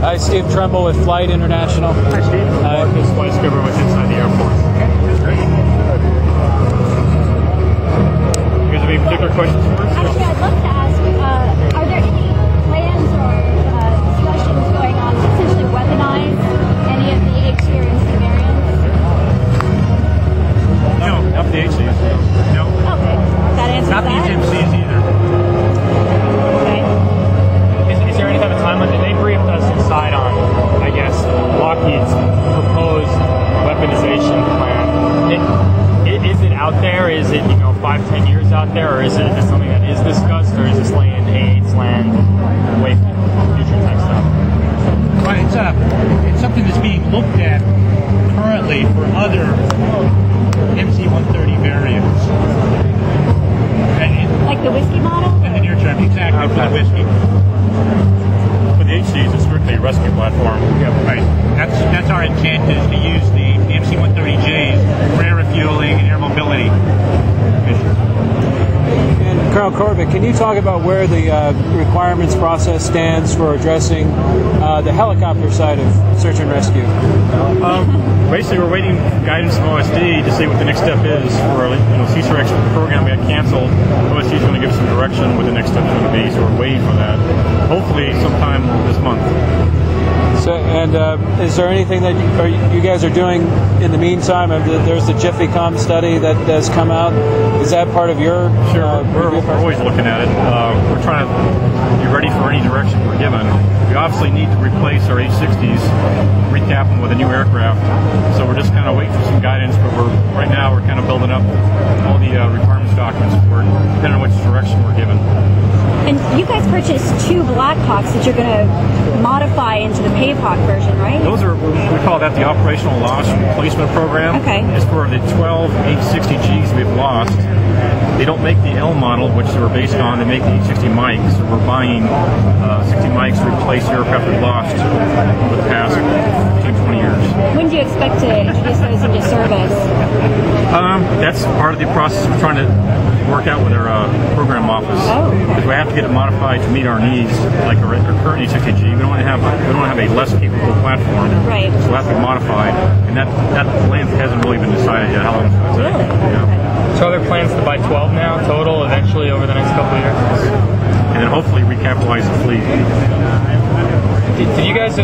Hi, Steve Tremble with Flight International. Hi, Steve. This flight discover what's inside the airport. You guys have any particular questions for us? Actually, I'd love to ask, are there any plans or discussions going on to potentially weaponize any of the HC variants? No, not the HCs. No. Okay, that answers Not that. the MCs either. Okay. Is there any type of timeline? They briefed us inside on, I guess, Lockheed's proposed weaponization plan. Is it out there? Is it 5-10 years out there, or is it something that is discussed, or is this land AIDS land away from future type stuff? Right, it's something that's being looked at currently for other MC-130 variants. Like the whiskey model? In the near term, exactly, for the whiskey. For the HCs, it's strictly a rescue platform. Yeah, right. That's our intent, is to use the MC-130Js for air refueling and air mobility missions. And Colonel Corbett, can you talk about where the requirements process stands for addressing the helicopter side of search and rescue? Basically, we're waiting for guidance from OSD to see what the next step is for our CSRX program we got canceled. OSD is going to give us some direction what the next step is going to be, so we're waiting for that. Hopefully sometime this month. So, and is there anything that you guys are doing in the meantime? There's the JiffyCom study that has come out. Is that part of your? Sure, we're always looking at it. We're trying to be ready for any direction we're given. We obviously need to replace our H-60s, recap them with a new aircraft. So we're just kind of waiting for some guidance. But right now we're kind of building up all the requirements documents for it, depending on which direction we're given. And you guys purchased 2 Blackhawks that you're going to modify into the PAVHawk version, right? Those are, we call that the Operational Loss Replacement Program. Okay. It's for the 12 H-60Gs we've lost. They don't make the L model, which they were based on. They make the H-60 mics. So we're buying 60 mics to replace the aircraft we've lost over the past 15-20 years. When do you expect to introduce those into service? That's part of the process we're trying to work out with our program office. Because we have to get it modified to meet our needs, like our current H-60G. We don't want to have a less capable platform. Right. So it has to be modified, and that length hasn't really been decided yet. How long it's going to take? Really? Yeah. Okay. So are there plans to buy 12 now total eventually over the next couple of years? And then hopefully recapitalize the fleet. Did you guys,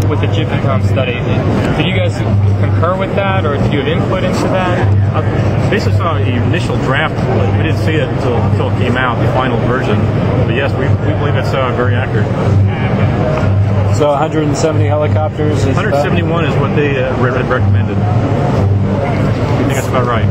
with the JiffyCom study, did you guys concur with that, or did you have input into that? Basically saw the initial draft. We didn't see it until it came out, the final version. But yes, we believe it's very accurate. So 170 helicopters? 171 is what they recommended. I think that's about right.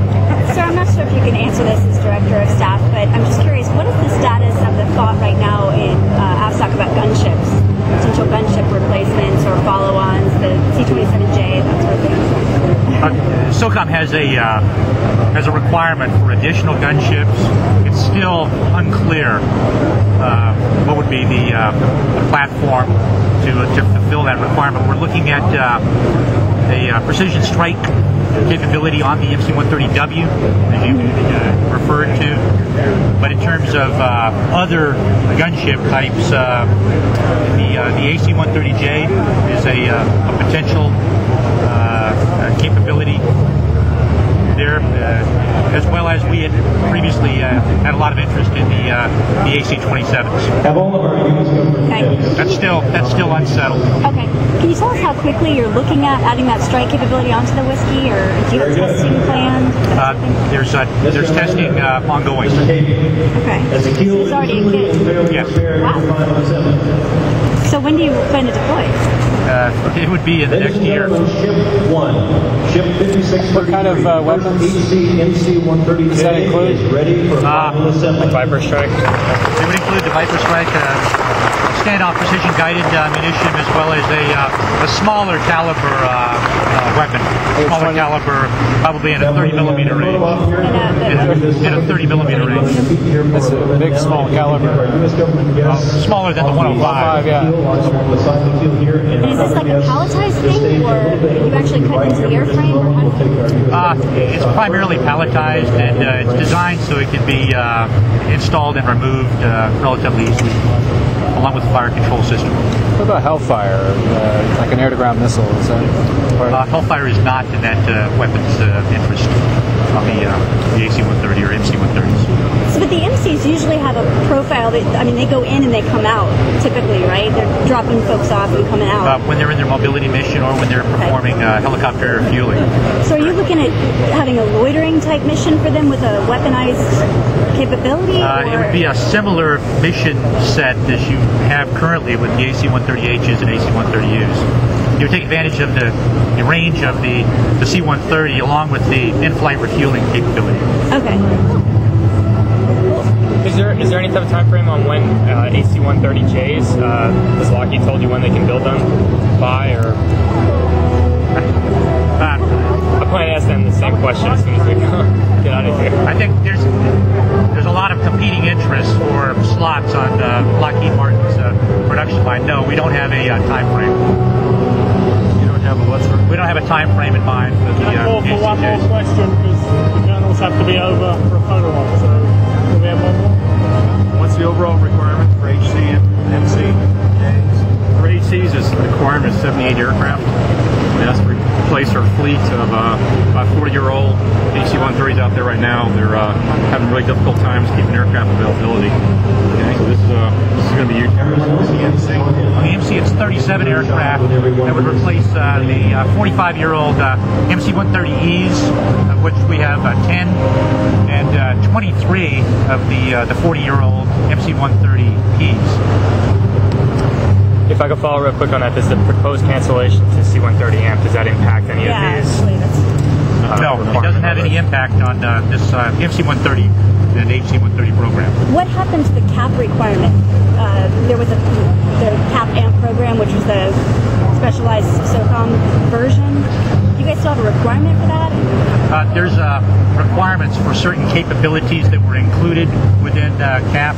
Sir, I'm not sure if you can answer this as Director of Staff, but I'm just curious, what is the status of the thought right now in AFSOC about gunships, potential gunship replacements or follow-ons, the C-27J, that sort of thing? SOCOM has a requirement for additional gunships. It's still unclear what would be the platform to fulfill that requirement. We're looking at a precision strike capability on the MC-130W, as you referred to. But in terms of other gunship types, the AC-130J is a potential capability there, as well as we had previously had a lot of interest in the AC-27s. Have all of our units Okay. That's still unsettled. Okay. Can you tell us how quickly you're looking at adding that strike capability onto the whiskey, or do you have testing planned? There's testing ongoing. Okay. So it's already in kit. Yes. Wow. So when do you plan to deploy? It would be in the next year. Ship 1, Ship 56. What kind of weapons MC-130J does that include? is ready for final assembly. Viper strike? It would include the Viper strike, standoff precision guided ammunition, as well as a smaller caliber weapon. Smaller caliber, probably in a 30 millimeter range. In a 30 millimeter range. That's a big, small caliber. Smaller than the 105. Yeah. And is this like a palletized thing, or you actually cut into the airframe, or how does it? It's primarily palletized, and it's designed so it can be installed and removed relatively easily, along with the fire control system. What about Hellfire, like an air-to-ground missile? Is that part of Hellfire is not in that weapons interest on the AC-130 or MC-130s. So, but the MCs usually have a profile that, I mean, they go in and they come out, typically, right? They're dropping folks off and coming out. When they're in their mobility mission or when they're performing helicopter refueling. So are you looking at having a loitering type mission for them with a weaponized capability? It would be a similar mission set as you have currently with the AC-130Hs and AC-130Us. You would take advantage of the range of the C-130 along with the in-flight refueling capability. Okay. Is there any type of time frame on when AC-130Js, has Lockheed told you when they can build them by, or? I plan to ask them the same question as soon as we get out of here. I think there's a lot of competing interests for slots on Lockheed Martin's production line. No, we don't have a time frame. We don't have a time frame in mind for the for one more question, because the journals have to be over for a photo op. So, do we have one more? What's the overall requirement for HC and MC? For HCs, the requirement is 78 aircraft. That's to replace our fleet of about 40-year-old AC-130s out there right now. They're having really difficult times keeping aircraft availability. Okay, so this is going to be huge. The MC? On the MC, it's 37 aircraft that would replace the 45-year-old MC-130Es, of which we have 10, and 23 of the 40-year-old MC-130Ps. If I could follow real quick on that, does the proposed cancellation to C-130 AMP, does that impact any of these? Actually, that's... No, it doesn't have any impact on this MC-130 and HC-130 program. What happened to the CAP requirement? There was the CAP AMP program, which was the specialized SOCOM version. Do you guys still have a requirement for that? There's requirements for certain capabilities that were included within CAP.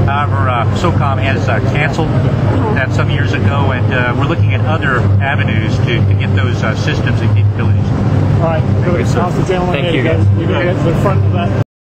However, SOCOM has canceled that some years ago, and we're looking at other avenues to get those systems and capabilities. All right, good. Ask the gentleman Thank here. you, guys. You got to get to the front of that.